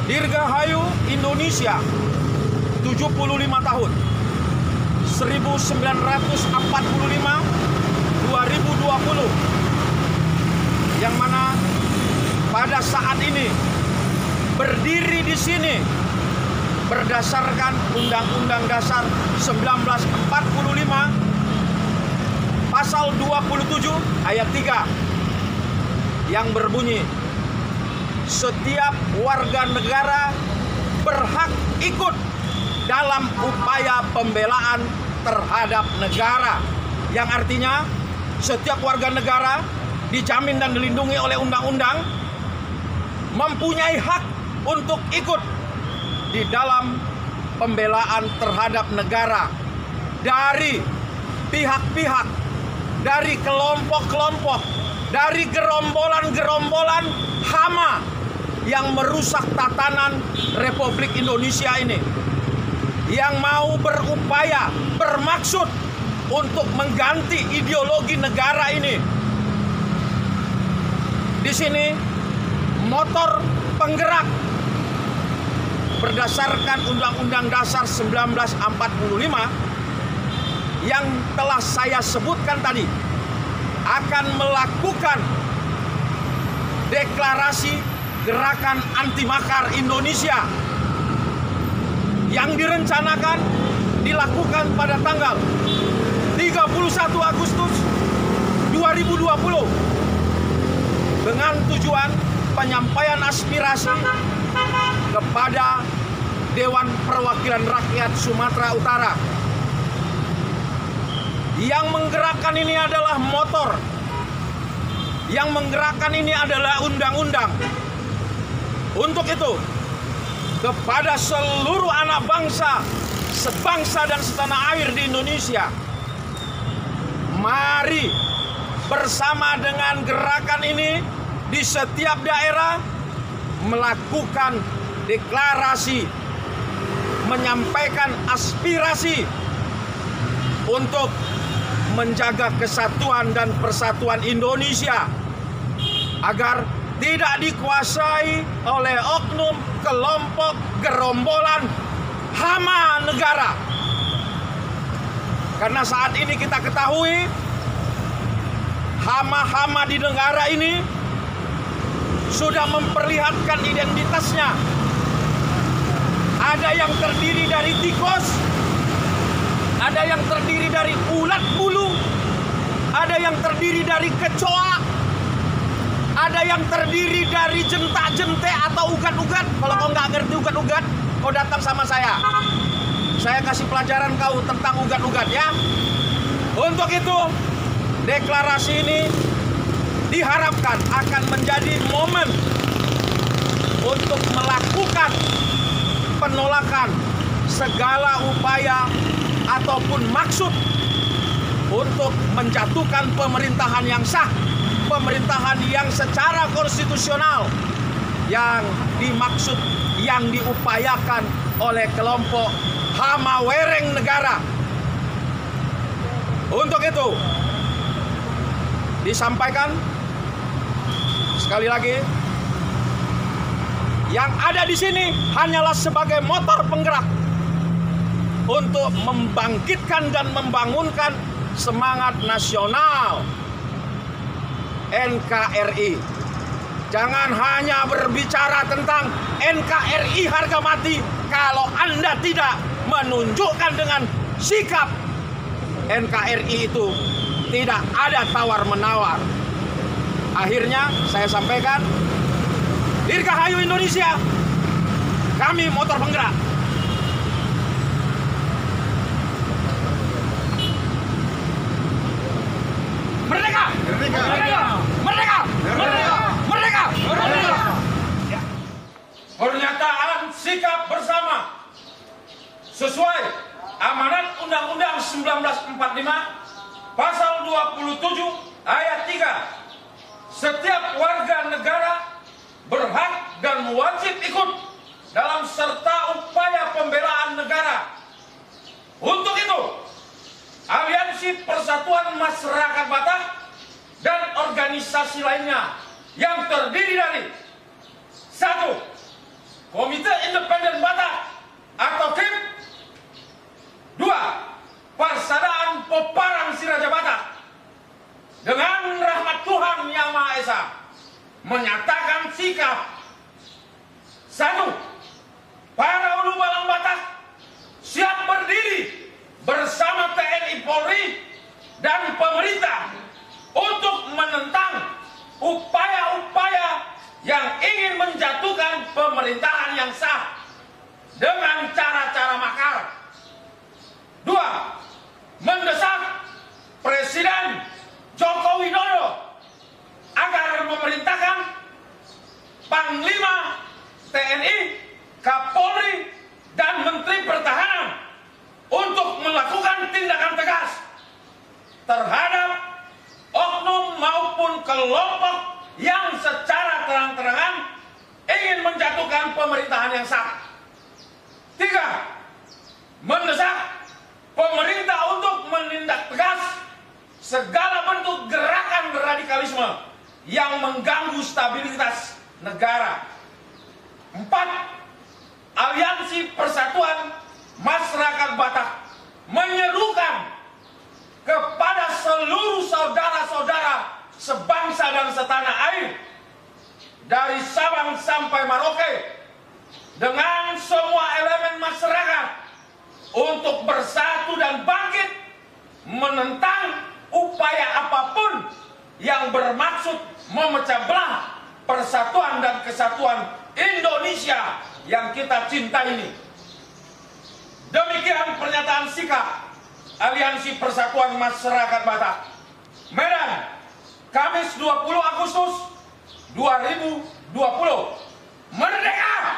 Dirgahayu Indonesia 75 tahun 1945-2020, yang mana pada saat ini berdiri di sini berdasarkan Undang-Undang Dasar 1945 pasal 27 ayat 3 yang berbunyi, setiap warga negara berhak ikut dalam upaya pembelaan terhadap negara, yang artinya setiap warga negara dijamin dan dilindungi oleh undang-undang mempunyai hak untuk ikut di dalam pembelaan terhadap negara dari pihak-pihak, dari kelompok-kelompok, dari gerombolan-gerombolan hama yang merusak tatanan Republik Indonesia ini, yang mau berupaya, bermaksud untuk mengganti ideologi negara ini. Di sini motor penggerak berdasarkan Undang-Undang Dasar 1945 yang telah saya sebutkan tadi akan melakukan deklarasi gerakan anti makar Indonesia yang direncanakan dilakukan pada tanggal 31 Agustus 2020 dengan tujuan penyampaian aspirasi kepada Dewan Perwakilan Rakyat Sumatera Utara. Yang menggerakkan ini adalah motor, yang menggerakkan ini adalah undang-undang. Untuk itu, kepada seluruh anak bangsa, sebangsa dan setanah air di Indonesia, mari bersama dengan gerakan ini di setiap daerah melakukan deklarasi, menyampaikan aspirasi untuk menjaga kesatuan dan persatuan Indonesia agar tidak dikuasai oleh oknum, kelompok, gerombolan hama negara. Karena saat ini kita ketahui hama-hama di negara ini sudah memperlihatkan identitasnya. Ada yang terdiri dari tikus, ada yang terdiri dari ulat bulu, ada yang terdiri dari kecoa, ada yang terdiri dari jentak-jentik atau ugat-ugat. Kalau kau nggak ngerti ugat-ugat, kau datang sama saya. Saya kasih pelajaran kau tentang ugat-ugat ya. Untuk itu, deklarasi ini diharapkan akan menjadi momen untuk melakukan penolakan segala upaya ataupun maksud untuk menjatuhkan pemerintahan yang sah, pemerintahan yang secara konstitusional, yang dimaksud, yang diupayakan oleh kelompok hama wereng negara. Untuk itu disampaikan sekali lagi, yang ada di sini hanyalah sebagai motor penggerak untuk membangkitkan dan membangunkan semangat nasional NKRI. Jangan hanya berbicara tentang NKRI harga mati kalau Anda tidak menunjukkan dengan sikap NKRI itu tidak ada tawar-menawar. Akhirnya saya sampaikan, Dirgahayu Indonesia, kami motor penggerak. Merdeka! Merdeka! Merdeka! Merdeka! Merdeka! Merdeka! Merdeka! Ya. Pernyataan sikap bersama sesuai amanat Undang-Undang 1945 Pasal 27 ayat 3. Setiap warga negara berhak dan wajib ikut dalam serta upaya pembelaan negara. Untuk itu, Aliansi Persatuan Masyarakat Batak dan organisasi lainnya yang terdiri dari 1. Komite dengan cara-cara makar. 2. Mendesak Presiden Joko Widodo agar memerintahkan Panglima TNI, Kapolri, dan Menteri Pertahanan untuk melakukan tindakan tegas terhadap oknum maupun kelompok yang secara terang-terangan ingin menjatuhkan pemerintahan yang sah. 3. Mendesak pemerintah untuk menindak tegas segala bentuk gerakan radikalisme yang mengganggu stabilitas negara. 4. Aliansi Persatuan Masyarakat Batak menyerukan kepada seluruh saudara-saudara sebangsa dan setanah air dari Sabang sampai Merauke dengan semua elemen masyarakat untuk bersatu dan bangkit menentang upaya apapun yang bermaksud memecah belah persatuan dan kesatuan Indonesia yang kita cinta ini. Demikian pernyataan sikap Aliansi Persatuan Masyarakat Batak, Medan, Kamis 20 Agustus 2020. Merdeka!